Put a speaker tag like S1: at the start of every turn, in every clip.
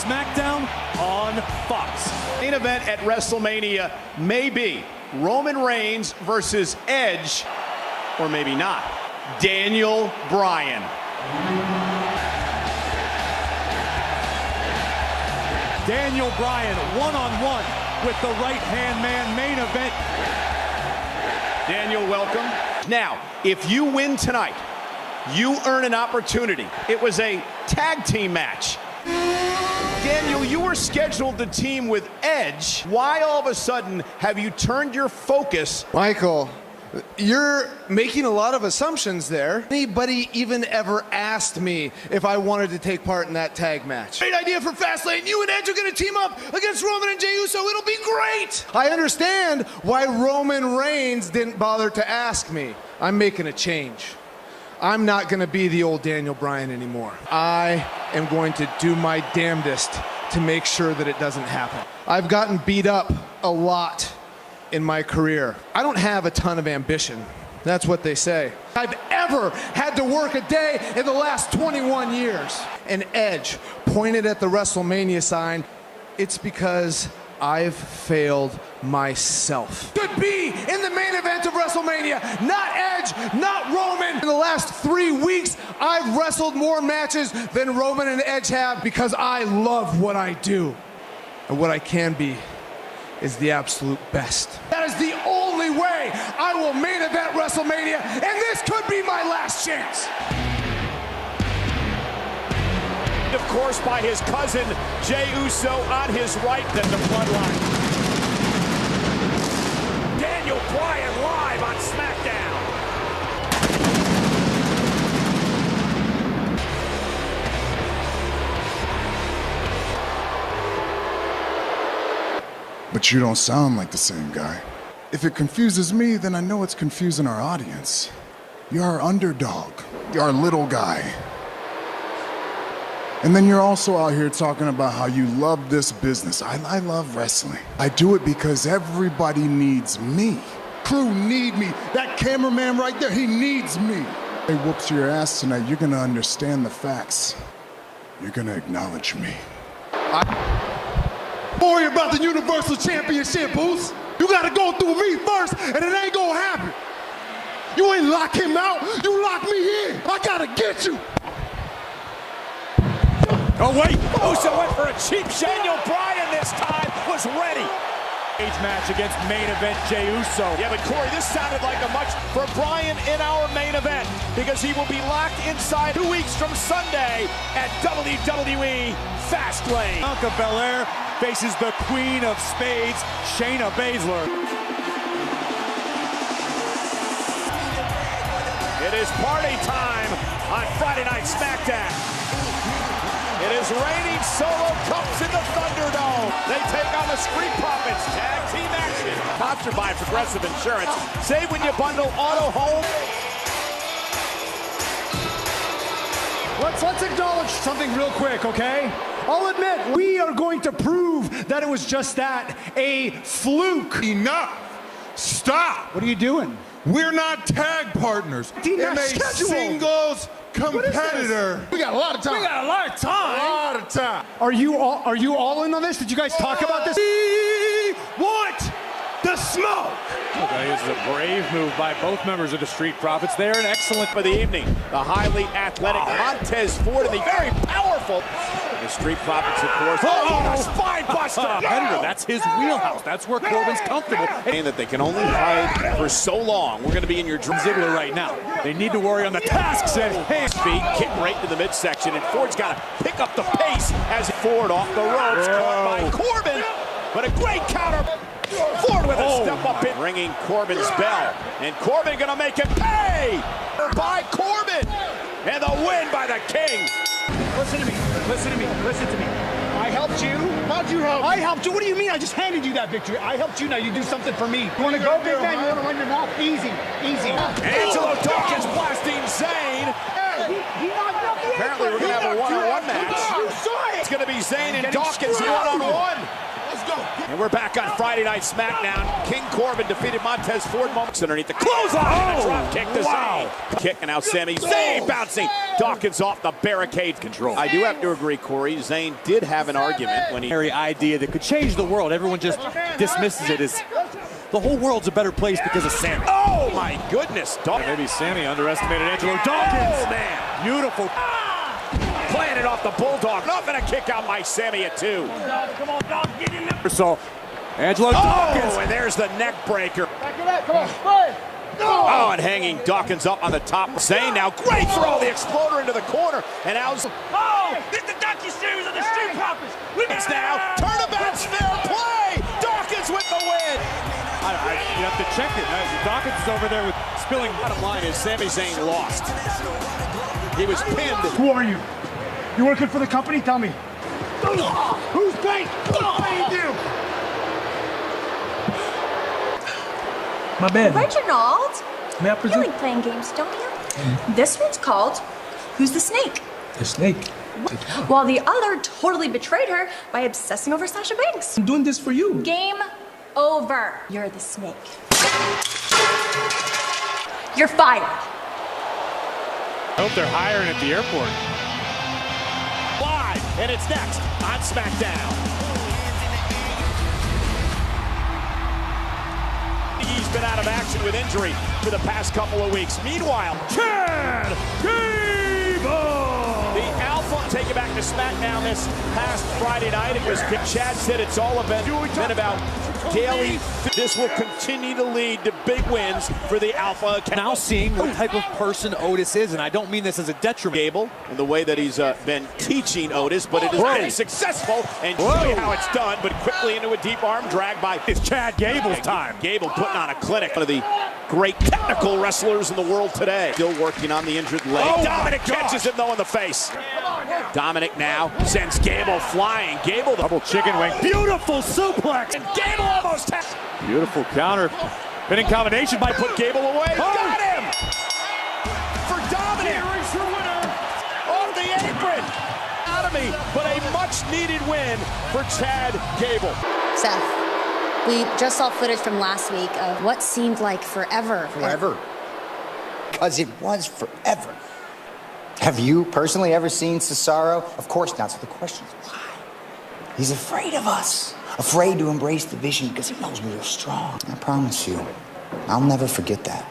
S1: SmackDown on Fox.
S2: Main event at WrestleMania may be Roman Reigns versus Edge, or maybe not. Daniel Bryan.
S1: Daniel Bryan one-on-one with the right-hand man, main event.
S2: Daniel, welcome. Now, if you win tonight, you earn an opportunity. It was a tag team match. Daniel, you were scheduled to team with Edge. Why all of a sudden have you turned your focus?
S3: Michael, you're making a lot of assumptions there. Anybody even ever asked me if I wanted to take part in that tag match? Great idea for Fastlane. You and Edge are going to team up against Roman and Jey Uso. It'll be great. I understand why Roman Reigns didn't bother to ask me. I'm making a change. I'm not going to be the old Daniel Bryan anymore. I am going to do my damnedest to make sure that it doesn't happen. I've gotten beat up a lot in my career. I don't have a ton of ambition. That's what they say. I've ever had to work a day in the last 21 years. And Edge pointed at the WrestleMania sign. It's because I've failed myself. Could be in the main event of WrestleMania, not Edge, not Roman. In the last 3 weeks, I've wrestled more matches than Roman and Edge have because I love what I do. And what I can be is the absolute best. That is the only way I will main event WrestleMania, and this could be my last chance.
S2: Of course, by his cousin, Jey Uso on his right, then the bloodline. Daniel Bryan live on SmackDown.
S4: But you don't sound like the same guy. If it confuses me, then I know it's confusing our audience. You're our underdog. You're our little guy. And then you're also out here talking about how you love this business. I love wrestling. I do it because everybody needs me. Crew need me. That cameraman right there, he needs me. Hey, whoops your ass tonight. You're gonna understand the facts. You're gonna acknowledge me.
S5: Worry about the Universal Championship, Boost. You gotta go through me first, and it ain't gonna happen. You ain't lock him out, you lock me in. I gotta get you.
S2: Oh, wait. Uso went for a cheap shot. Daniel Bryan this time was ready.
S1: Cage match against main event Jey Uso.
S2: Yeah, but Corey, this sounded like a much for Bryan in our main event because he will be locked inside 2 weeks from Sunday at WWE Fastlane.
S1: Bianca Belair faces the Queen of Spades, Shayna Baszler.
S2: It is party time on Friday Night SmackDown. It is raining Solo Cups in the Thunderdome. They take on the Street Profits. Tag team action. Sponsored by Progressive Insurance. Save when you bundle auto, home.
S6: Let's acknowledge something real quick, okay? I'll admit, we are going to prove that it was just that, a fluke.
S5: Enough. Stop.
S6: What are you doing?
S5: We're not tag partners.
S6: Team
S5: I'm a
S6: schedule.
S5: singles competitor.
S6: We got a lot of time.
S5: We got a lot of time. A lot of time.
S6: Are you all in on this? Did you guys talk about this?
S5: We want the smoke.
S1: Okay, this is a brave move by both members of the Street Profits. They're an excellent
S2: For the evening, the highly athletic Montez Ford and the very powerful the Street Profits, of course. Oh, spine buster!
S1: competitor. That's his wheelhouse. That's where Corbin's comfortable.
S2: Saying that they can only hide for so long. We're going to be in your dream.
S1: Ziggler right now. They need to worry on the tasks at hand.
S2: Feet kick right to the midsection, and Ford's got to pick up the pace as Ford off the ropes, caught by Corbin, but a great counter. Ford with a step up in, ringing Corbin's bell, and Corbin gonna make it pay by Corbin, and the win by the King.
S6: Listen to me. Listen to me. Listen to me. I helped you. How'd you help? I helped you. What do you mean? I just handed you that victory. I helped you. Now you do something for me. You want to go, big man? You want to run your mouth? Easy. Easy.
S2: Angelo Dawkins blasting Zayn. Apparently we're gonna have a one-on-one match. It's gonna be Zayn and Dawkins one-on-one.
S5: Let's go.
S2: And we're back on Friday Night SmackDown. King Corbin defeated Montez Ford moments underneath the clothesline. Oh, drop kick to Zayn. Kick, and now Sami Zayn bouncing. Dawkins off the barricade control. I do have to agree, Corey. Zayn did have an argument when he...
S1: Very idea that could change the world. Everyone just dismisses it as the whole world's a better place because of Sami.
S2: Oh, my goodness.
S1: Maybe Sami underestimated Angelo Dawkins.
S2: Oh, man.
S1: Beautiful.
S2: Playing it off the Bulldog. Nothing to kick out by Sami at 2.
S6: Come on, dog, get in there.
S1: So, Angelo Dawkins.
S2: Oh, and there's the neck breaker.
S6: Back it up, come on, play.
S2: Oh, and hanging Dawkins up on the top. Zayn now, great throw, the exploder into the corner. And now,
S6: Oh, it's the docu-series of the Street Profits.
S2: it's now, turnabout's fair play. Dawkins with the win.
S1: You have to check it. Dawkins is over there with spilling.
S2: Bottom line is Sami Zayn lost. He was pinned.
S6: Who are you? You working for the company? Tell me. Who's paying? Who's paying you? My bad.
S7: Reginald,
S6: May I
S7: you
S6: presume?
S7: like playing games, don't you? This one's called Who's the Snake?
S6: The snake.
S7: While the other totally betrayed her by obsessing over Sasha Banks.
S6: I'm doing this for you.
S7: Game over. You're the snake. You're fired.
S1: I hope they're hiring at the airport.
S2: Live, and it's next on SmackDown. He's been out of action with injury for the past couple of weeks. Meanwhile,
S1: Chad Gable!
S2: the Alpha take it back to SmackDown this past Friday night. It was Chad said it's all been about daily. This will continue to lead to big wins for the Alpha.
S1: Now seeing what type of person Otis is, and I don't mean this as a detriment.
S2: Gable and the way that he's been teaching Otis, but it has been successful, and show you how it's done, but quickly into a deep arm drag by
S1: It's Chad Gable's time.
S2: Gable putting on a clinic. One of the great technical wrestlers in the world today. Still working on the injured leg. Dominic catches him though in the face. Dominic now sends Gable flying. Gable the
S1: Double chicken wing. Beautiful suplex.
S2: and Gable almost has
S1: Beautiful counter. Pinning combination by
S2: put Gable away. Got him for Dominic. Off the apron. Out of me, but a much needed win for Chad Gable.
S8: Seth, we just saw footage from last week of what seemed like forever.
S9: Forever. Because it was forever. Have you personally ever seen Cesaro? Of course not. So the question is why? He's afraid of us. Afraid to embrace the vision because he knows we are strong. I promise you, I'll never forget that.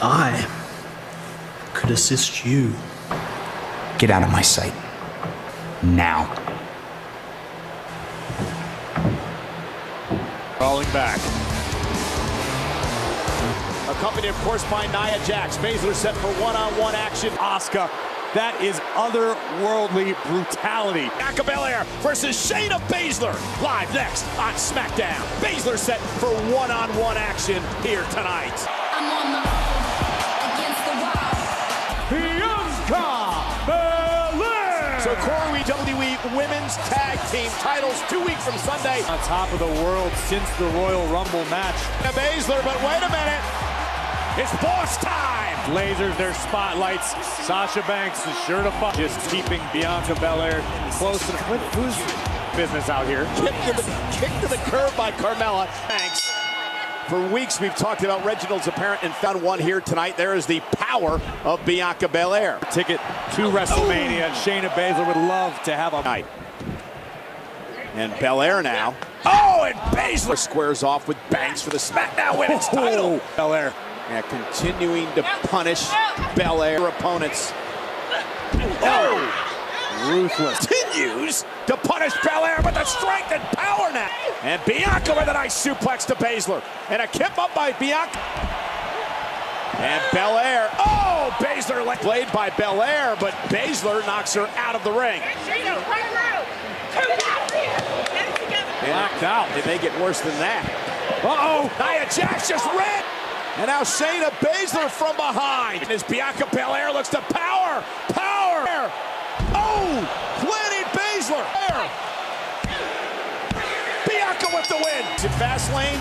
S10: I could assist you.
S9: Get out of my sight. Now.
S1: Falling back.
S2: Accompanied, of course, by Nia Jax. Baszler set for one-on-one action.
S1: Asuka. That is otherworldly brutality.
S2: Bianca Belair versus Shayna Baszler. Live next on SmackDown. Baszler set for one-on-one action here tonight.
S8: I'm on the road against the wild.
S1: Bianca Belair!
S2: So Corey, WWE Women's Tag Team titles 2 weeks from Sunday.
S1: On top of the world since the Royal Rumble match.
S2: Baszler, but wait a minute. It's boss time.
S1: Lasers, their spotlights. Sasha Banks is sure to fight. Just keeping Bianca Belair close to the... Who's business out here?
S2: Kick to the curb by Carmella. Thanks. For weeks, we've talked about Reginald's apparent and found one here tonight. There is the power of Bianca Belair.
S1: Ticket to WrestleMania. Shayna Baszler would love to have a night.
S2: And Belair now. Oh, and Baszler squares off with Banks for the SmackDown Women's title.
S1: Belair.
S2: Yeah, continuing to punish Belair opponents. Oh,
S1: Ruthless.
S2: continues to punish Belair with the strength and power now. And Bianca with a nice suplex to Baszler. And a kip up by Bianca. And Belair. Oh, Baszler played by Belair, but Baszler knocks her out of the ring.
S1: Blacked out.
S2: It may get worse than that.
S1: Uh-oh.
S2: Nia Jax just ran. And now Shayna Baszler from behind. As Bianca Belair looks to power. Power. Oh, planted Baszler. Bianca with the win. It's in Fastlane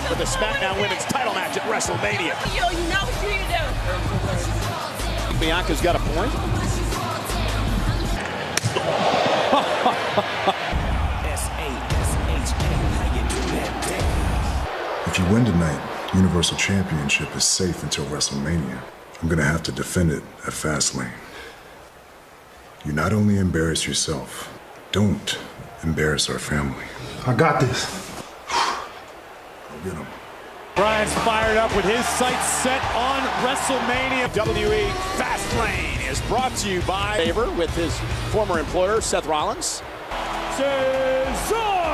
S2: for the SmackDown Women's title match at WrestleMania.
S8: You know what you need to do.
S2: Bianca's got a point.
S4: Universal Championship is safe until WrestleMania. I'm gonna have to defend it at Fastlane. You not only embarrass yourself, don't embarrass our family.
S5: I got this.
S4: Go get him.
S1: Bryan's fired up with his sights set on WrestleMania.
S2: WWE Fastlane is brought to you by favor with his former employer, Seth Rollins.
S1: Cesaro!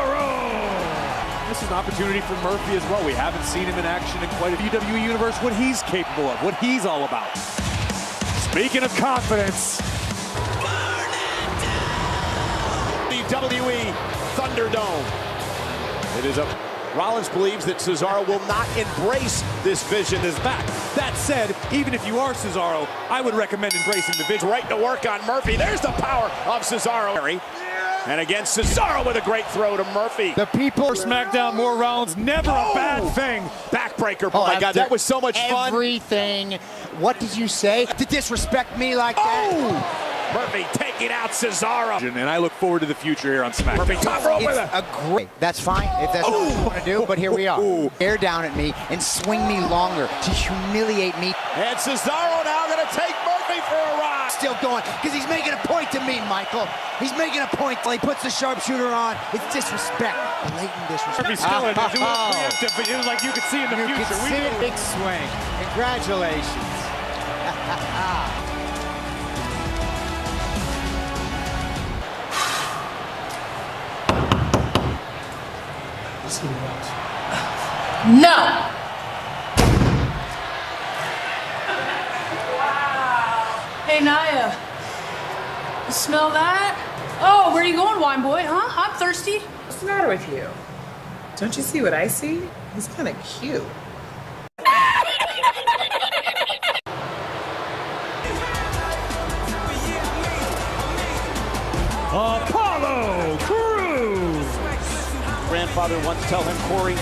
S1: This is an opportunity for Murphy as well. We haven't seen him in action in quite a WWE universe, what he's capable of, what he's all about. Speaking of confidence.
S2: The WWE Thunderdome. It is up. Rollins believes that Cesaro will not embrace this vision as back.
S1: That said, even if you are Cesaro, I would recommend embracing the vision.
S2: Right to work on Murphy. There's the power of Cesaro. And again, Cesaro with a great throw to Murphy.
S1: The people SmackDown, more Rollins, never a bad thing.
S2: Backbreaker. Oh my God, that was so much fun.
S9: Everything. What did you say? To disrespect me like that?
S2: Murphy taking out Cesaro.
S1: And I look forward to the future here on SmackDown.
S2: Murphy top rope with
S9: a great. That's fine if that's what you want to do, but here we are. Air down at me and swing me longer to humiliate me.
S2: And Cesaro now going to take Murphy for a ride.
S9: Still going, because he's making a point to me, Michael. He's making a point. He puts the sharpshooter on. It's disrespect. Blatant disrespect.
S1: Murphy's still in. It was preemptive, but it was like you could see in the future.
S9: You can see a big swing. Congratulations.
S11: No! Hey, Naya. You smell that? Oh, where are you going, wine boy, huh? I'm thirsty.
S12: What's the matter with you? Don't you see what I see? He's kind of cute.
S1: Apollo Crews!
S2: Grandfather once tell him, Corey,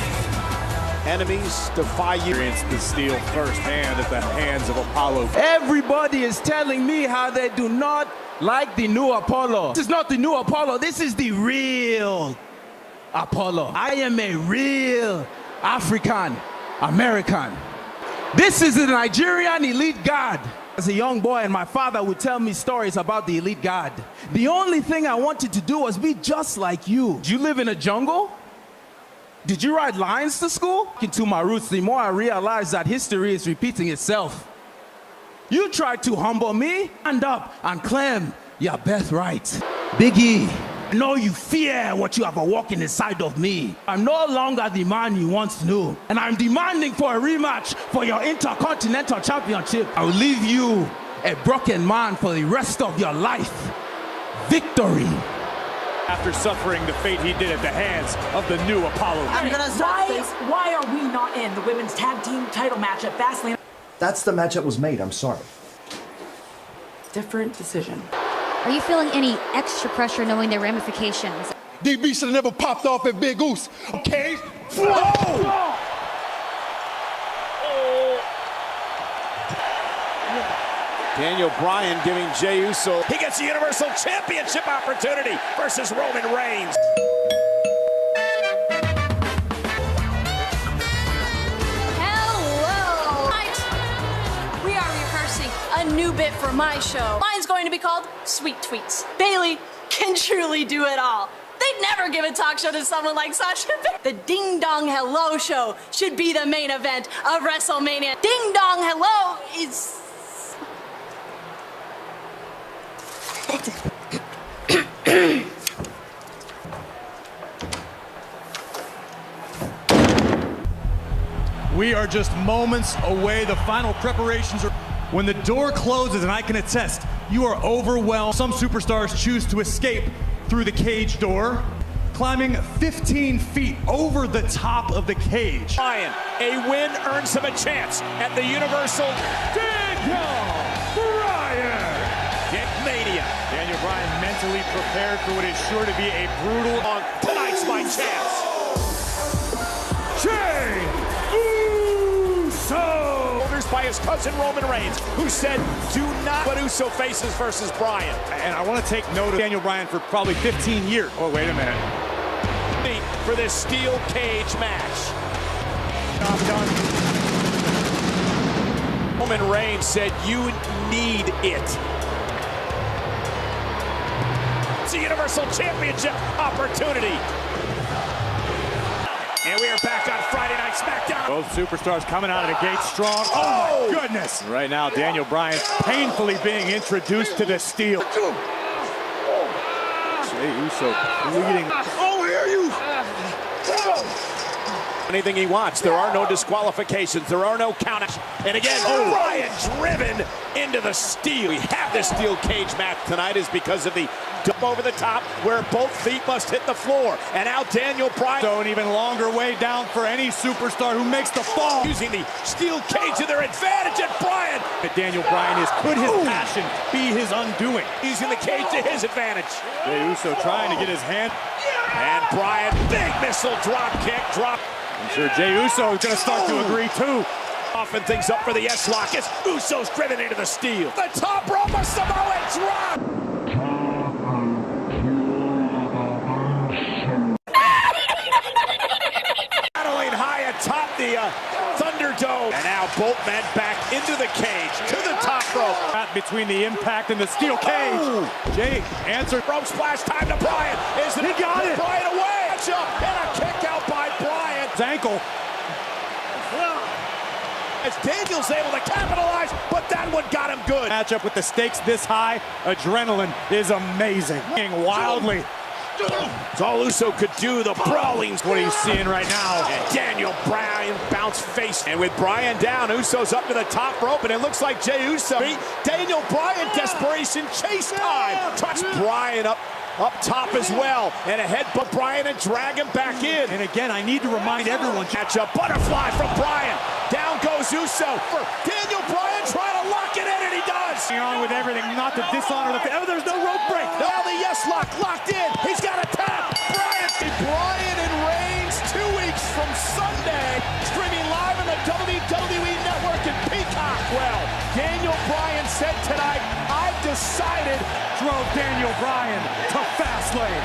S2: enemies defy you.
S1: Experience the steel firsthand at the hands of Apollo.
S13: Everybody is telling me how they do not like the new Apollo. This is not the new Apollo. This is the real Apollo. I am a real African American. This is the Nigerian elite guard. As a young boy, and my father would tell me stories about the elite guard. The only thing I wanted to do was be just like you. Did you live in a jungle? Did you ride lions to school? Into my roots, the more I realized that history is repeating itself. You tried to humble me, stand up and claim your birthright. Biggie, I know you fear what you have walking inside of me. I'm no longer the man you once knew, and I'm demanding for a rematch for your Intercontinental Championship. I will leave you a broken man for the rest of your life. Victory.
S1: After suffering the fate he did at the hands of the new Apollo.
S11: I'm gonna why are we not in the women's tag team title match at Fastlane?
S10: That's the match that was made, I'm sorry.
S11: Different decision.
S8: Are you feeling any extra pressure knowing their ramifications?
S5: DB should have never popped off at Big Goose. Okay?
S2: Daniel Bryan giving Jey Uso. He gets the Universal Championship opportunity versus Roman Reigns.
S7: Hello! We are rehearsing a new bit for my show. Mine's going to be called Sweet Tweets. Bailey can truly do it all. They'd never give a talk show to someone like Sasha Banks. The Ding Dong Hello show should be the main event of WrestleMania. Ding Dong Hello is...
S1: We are just moments away. The final preparations are... When the door closes, and I can attest, you are overwhelmed. Some superstars choose to escape through the cage door, climbing 15 feet over the top of the cage.
S2: Bryan, a win earns him a chance at the Universal
S1: Daniel Bryan.
S2: Mania.
S1: Daniel Bryan mentally prepared for what is sure to be a brutal...
S2: Tonight's my chance.
S1: Jey Uso.
S2: By his cousin Roman Reigns, who said, do not let Uso faces versus Bryan.
S1: And I want to take note of Daniel Bryan for probably 15 years. Oh, wait a minute.
S2: For this steel cage match.
S1: Done.
S2: Roman Reigns said, "You need it." It's a Universal Championship opportunity. And we are back on Friday Night SmackDown.
S1: Both superstars coming out of the gate strong. Oh my goodness! Right now, Daniel Bryan painfully being introduced to the steel. Jey Uso bleeding.
S5: Oh, hear you!
S2: Anything he wants. There are no disqualifications. There are no countouts. And again, Bryan driven into the steel. We have this steel cage match tonight is because of the dump over the top where both feet must hit the floor. And now Daniel Bryan.
S1: So an even longer way down for any superstar who makes the fall.
S2: Using the steel cage to their advantage at Bryan.
S1: Daniel Bryan is, could his passion be his undoing?
S2: Using the cage to his advantage.
S1: Jey Uso trying to get his hand.
S2: And Bryan, big missile drop kick, drop.
S1: I'm sure Jey Uso is going to start to agree too.
S2: Offering things up for the S-lock as Uso's driven into the steel. The top rope, a Samoan drop. Battling high atop the Thunderdome. And now both men back into the cage, to the top rope.
S1: Between the impact and the steel cage. Jey answered.
S2: Rope splash, time to Bryan.
S1: He got it.
S2: Bryan away. Up and a kick out by Bryan.
S1: His ankle.
S2: As Daniel's able to capitalize, but that one got him good.
S1: Matchup with the stakes this high, adrenaline is amazing. Wildly.
S2: It's all Uso could do, the brawling's
S1: what he's seeing right now.
S2: And Daniel Bryan bounce face. And with Bryan down, Uso's up to the top rope, and it looks like Jey Uso beat Daniel Bryan. Desperation chase time. Trucks Bryan up top as well. And a headbutt Bryan and drag him back in.
S1: And again, I need to remind everyone.
S2: Catch a butterfly from Bryan. Down goes Uso. For Daniel Bryan trying to lock it in, and he does.
S1: On with everything, not to dishonor the. Oh, there's no rope break.
S2: Now the yes lock locked in. He's got a tap. Bryan and Reigns 2 weeks from Sunday. Streaming live on the WWE Network and Peacock. Well, Daniel Bryan said tonight, I've decided.
S1: Drove Daniel Bryan to Fastlane.